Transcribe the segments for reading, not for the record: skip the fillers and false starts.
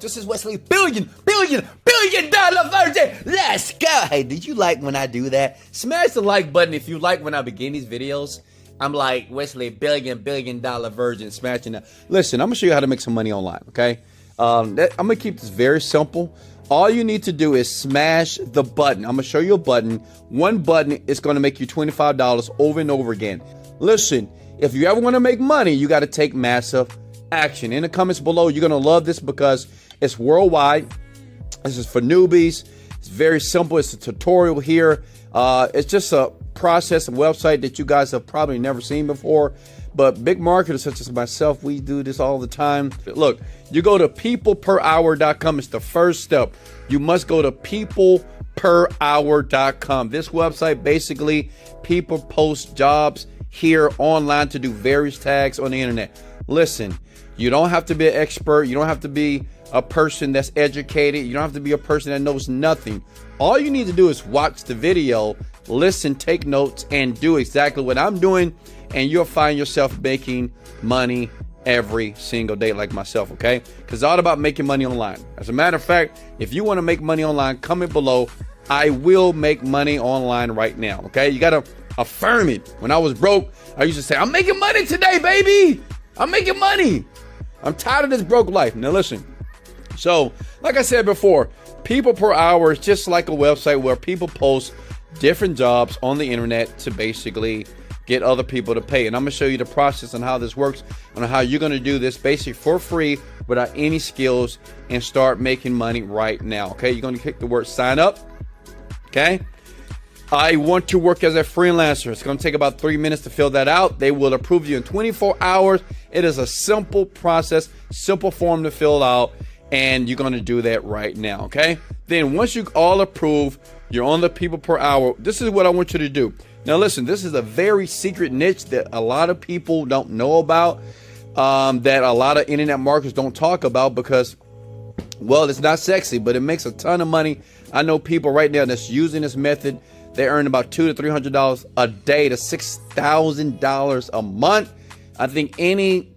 This is Wesley billion dollar virgin. Let's go. Hey, did you like when I do that? Smash the like button if you like when I begin these videos. I'm like Wesley billion dollar virgin, smashing that. Listen, I'm gonna show you how to make some money online. Okay, I'm gonna keep this very simple. All you need to do is smash the button. I'm gonna show you a button. One button is gonna make you $25 over and over again. Listen, if you ever want to make money, you got to take massive action. In the comments below, you're gonna love this because it's worldwide. This is for newbies. It's very simple. It's a tutorial here. It's just a process and website that you guys have probably never seen before. But big marketers such as myself, we do this all the time. Look, you go to peopleperhour.com. It's the first step. You must go to peopleperhour.com. This website, basically, people post jobs here online to do various tags on the internet. Listen, you don't have to be an expert. You don't have to be a person that's educated. You don't have to be a person that knows nothing. All you need to do is watch the video, listen, take notes, and do exactly what I'm doing, and you'll find yourself making money every single day like myself, okay? Because it's all about making money online. As a matter of fact, if you want to make money online, comment below. I will make money online right now, okay? You got to affirm it. When I was broke, I used to say, I'm making money today, baby. I'm making money. I'm tired of this broke life. Now listen. So, like I said before, People Per Hour is just like a website where people post different jobs on the internet to basically get other people to pay. And I'm going to show you the process and how this works and how you're going to do this basically for free without any skills and start making money right now. Okay, you're going to click the word sign up. Okay. I want to work as a freelancer. It's going to take about 3 minutes to fill that out. They will approve you in 24 hours. It is a simple process, simple form to fill out, and you're going to do that right now, okay? Then once you all approve, you're on the People Per Hour. This is what I want you to do. Now listen, this is a very secret niche that a lot of people don't know about, that a lot of internet marketers don't talk about because, well, it's not sexy, but it makes a ton of money. I know people right now that's using this method. They earn about $200 to $300 a day to $6,000 a month. I think any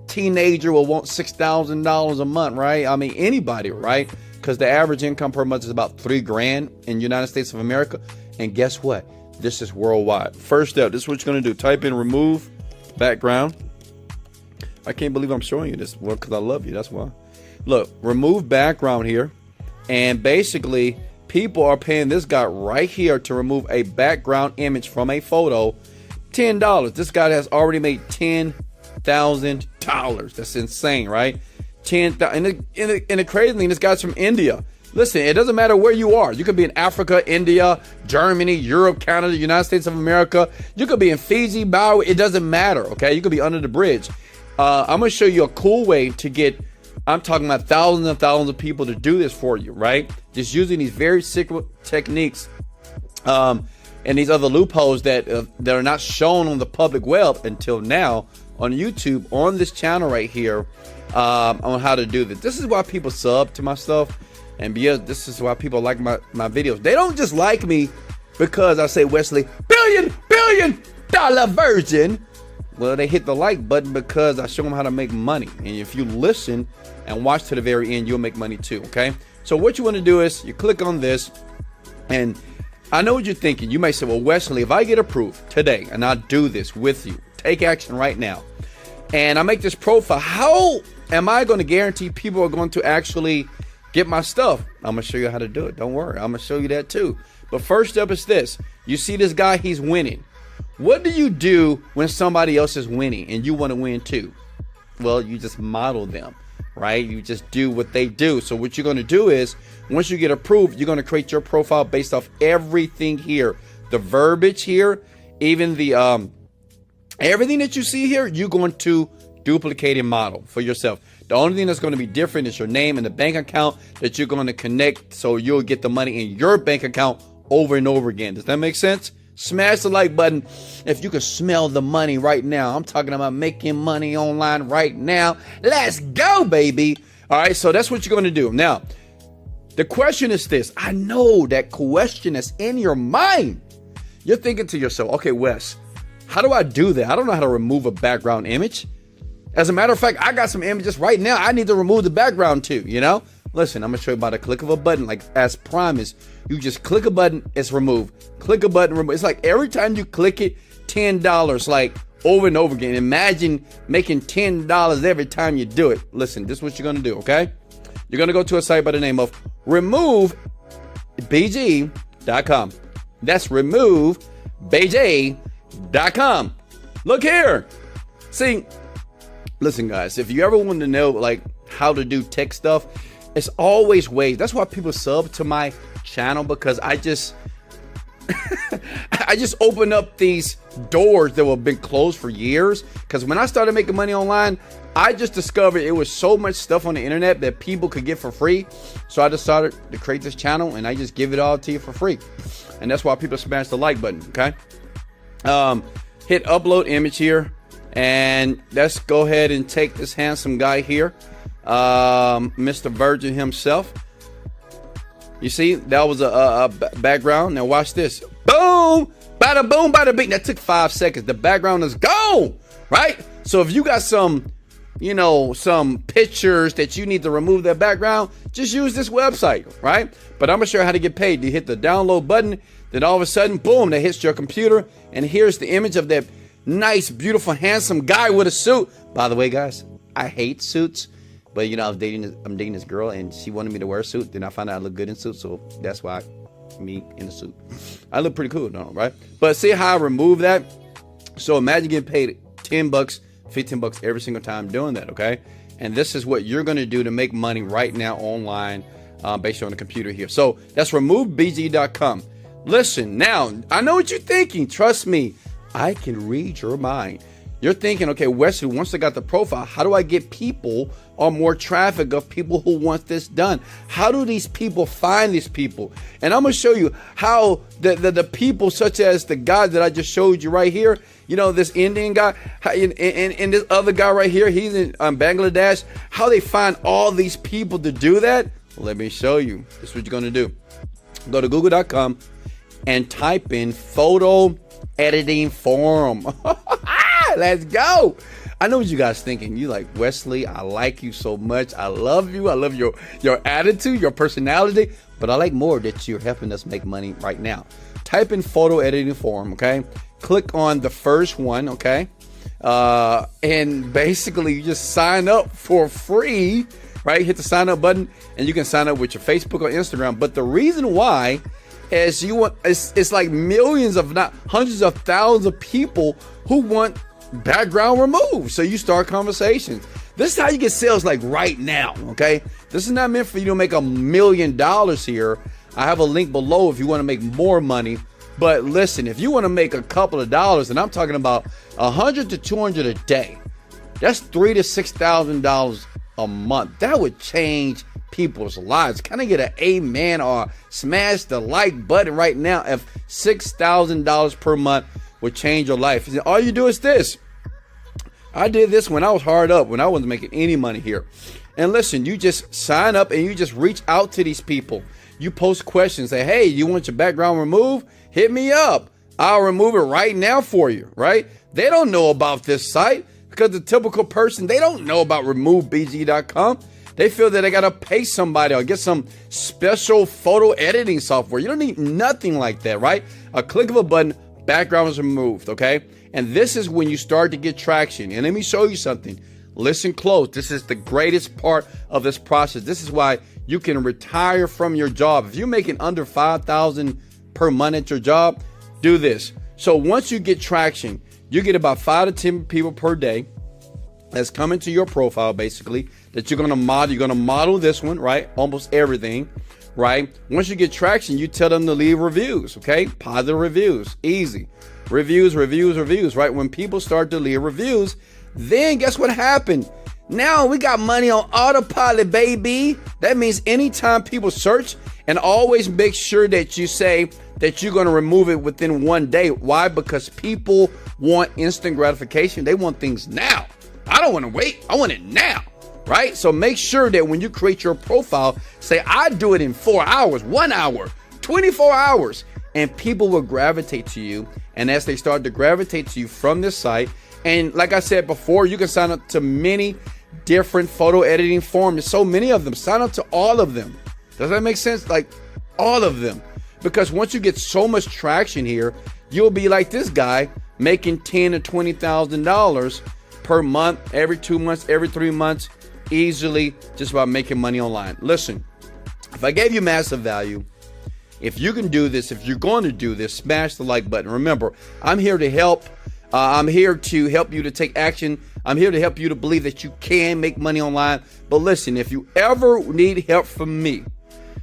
teenager will want $6,000 a month, right? I mean, anybody, right? Because the average income per month is about $3,000 in the United States of America. And guess what? This is worldwide. First step, this is what you're going to do. Type in remove background. I can't believe I'm showing you this. Well, because I love you. That's why. Look, remove background here. And basically, people are paying this guy right here to remove a background image from a photo. $10. This guy has already made $10,000. That's insane, right? $10,000. And the crazy thing, this guy's from India. Listen, it doesn't matter where you are. You could be in Africa, India, Germany, Europe, Canada, United States of America. You could be in Fiji, Maui. It doesn't matter, okay? You could be under the bridge. I'm going to show you a cool way to get, I'm talking about thousands and thousands of people to do this for you, right? Just using these very secret techniques and these other loopholes that are not shown on the public web until now on YouTube, on this channel right here, on how to do this. This is why people sub to my stuff, and this is why people like my videos. They don't just like me because I say Wesley billion dollar virgin. Well, they hit the like button because I show them how to make money. And if you listen and watch to the very end, you'll make money too, okay? So what you want to do is you click on this, and I know what you're thinking. You may say, well, Wesley, if I get approved today and I do this with you, take action right now, and I make this profile, how am I going to guarantee people are going to actually get my stuff? I'm going to show you how to do it. Don't worry. I'm going to show you that too. But first step is this. You see this guy, he's winning. What do you do when somebody else is winning and you want to win too? Well, you just model them, right? You just do what they do. So what you're going to do is, once you get approved, you're going to create your profile based off everything here. The verbiage here, even the everything that you see here, you're going to duplicate and model for yourself. The only thing that's going to be different is your name and the bank account that you're going to connect, so you'll get the money in your bank account over and over again. Does that make sense? Smash the like button if you can smell the money right now. I'm talking about making money online right now. Let's go, baby. All right, so that's what you're going to do. Now, the question is this. I know that question is in your mind. You're thinking to yourself, okay, Wes, how do I do that? I don't know how to remove a background image. As a matter of fact, I got some images right now. I need to remove the background too, you know? Listen, I'm gonna show you by the click of a button, like as promised. You just click a button, it's removed. Click a button, remove. It's like every time you click it, $10, like over and over again. Imagine making $10 every time you do it. Listen, this is what you're gonna do, okay? You're gonna go to a site by the name of removebg.com. That's removebg.com. Look here. See, listen, guys, if you ever want to know like how to do tech stuff, it's always ways. That's why people sub to my channel, because I just I just open up these doors that have been closed for years. Because when I started making money online, I just discovered it was so much stuff on the internet that people could get for free. So I decided to create this channel, and I just give it all to you for free. And that's why people smash the like button, okay? Hit upload image here, and let's go ahead and take this handsome guy here, Mr. Virgin himself. You see, that was a background. Now watch this. Boom, bada boom, bada bing. That took 5 seconds. The background is gone, right? So if you got some, you know, some pictures that you need to remove that background, just use this website, right? But I'm gonna show you how to get paid. You hit the download button, then all of a sudden, boom, that hits your computer, and here's the image of that nice, beautiful, handsome guy with a suit. By the way, guys, I hate suits, but you know, I'm dating this girl, and she wanted me to wear a suit. Then I found out I look good in suits, so that's why me in a suit. I look pretty cool, no, right? But see how I remove that? So imagine getting paid $10, $15 every single time doing that, okay? And this is what you're gonna do to make money right now online, based on the computer here. So that's removebg.com. Listen, now, I know what you're thinking. Trust me, I can read your mind. You're thinking, okay, Wesley, once I got the profile, how do I get people or more traffic of people who want this done? How do these people find these people? And I'm going to show you how the people such as the guy that I just showed you right here, you know, this Indian guy, and this other guy right here, he's in Bangladesh, how they find all these people to do that. Well, let me show you. This is what you're going to do. Go to google.com and type in photo editing forum. Let's go. I know what you guys thinking. You like, Wesley, I like you so much. I love you. I love your attitude, your personality, but I like more that you're helping us make money right now. Type in photo editing forum, okay? Click on the first one, okay? And basically you just sign up for free, right? Hit the sign up button, and you can sign up with your Facebook or Instagram. But the reason why is you want, it's like millions of, not hundreds of thousands of people who want background removed. So you start conversations. This is how you get sales like right now, okay? This is not meant for you to make $1 million here. I have a link below if you want to make more money. But listen, if you want to make a couple of dollars, and I'm talking about 100 to 200 a day, that's $3,000 to $6,000 a month. That would change people's lives. Can I get an amen or smash the like button right now if $6,000 per month would change your life? All you do is this. I did this when I was hard up, when I wasn't making any money here. And listen, you just sign up and you just reach out to these people. You post questions, say, hey, you want your background removed? Hit me up. I'll remove it right now for you, right? They don't know about this site because the typical person, they don't know about removebg.com. They feel that they got to pay somebody or get some special photo editing software. You don't need nothing like that, right? A click of a button, background is removed, okay? And this is when you start to get traction. And let me show you something. Listen close. This is the greatest part of this process. This is why you can retire from your job. If you're making under $5,000 per month at your job, do this. So once you get traction, you get about 5 to 10 people per day that's coming to your profile, basically, that you're going to model. You're going to model this one, right? Almost everything, right? Once you get traction, you tell them to leave reviews, okay? Positive reviews, easy. Reviews, right? When people start to leave reviews, then guess what happened? Now we got money on autopilot, baby. That means anytime people search, and always make sure that you say that you're going to remove it within 1 day. Why? Because people want instant gratification. They want things now. I don't want to wait. I want it now, right? So make sure that when you create your profile, say, I do it in 4 hours, 1 hour, 24 hours, and people will gravitate to you. And as they start to gravitate to you from this site, And like I said before, you can sign up to many different photo editing forums. There's so many of them. Sign up to all of them. Does that make sense? Like all of them. Because once you get so much traction here, you'll be like this guy making $10,000 to $20,000 per month, every 2 months, every 3 months, easily, just about making money online. Listen, if I gave you massive value, if you can do this, if you're going to do this, smash the like button. Remember, I'm here to help. I'm here to help you to take action. I'm here to help you to believe that you can make money online. But listen, if you ever need help from me,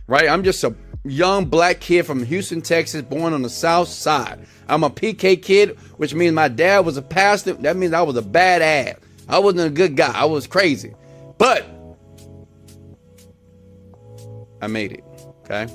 right? I'm just a young black kid from Houston, Texas, born on the South Side. I'm a PK kid, which means my dad was a pastor. That means I was a bad ass. I wasn't a good guy. I was crazy. But I made it, okay?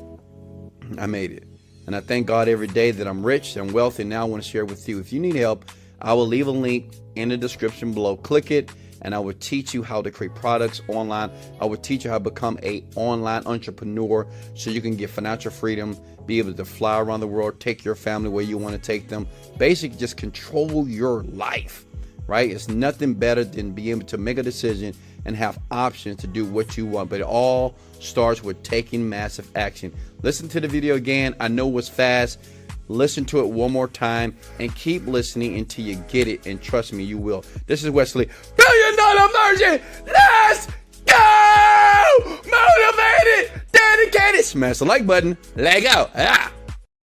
I made it. And I thank God every day that I'm rich and wealthy. Now I want to share it with you. If you need help, I will leave a link in the description below. Click it, and I will teach you how to create products online. I will teach you how to become an online entrepreneur so you can get financial freedom, be able to fly around the world, take your family where you want to take them. Basically, just control your life, right? It's nothing better than being able to make a decision and have options to do what you want. But it all starts with taking massive action. Listen to the video again. I know it was fast. Listen to it one more time and keep listening until you get it. And trust me, you will. This is Wesley, $1 Billion Virgin. Let's go! Motivated, dedicated. Smash the like button. Let go. Ah.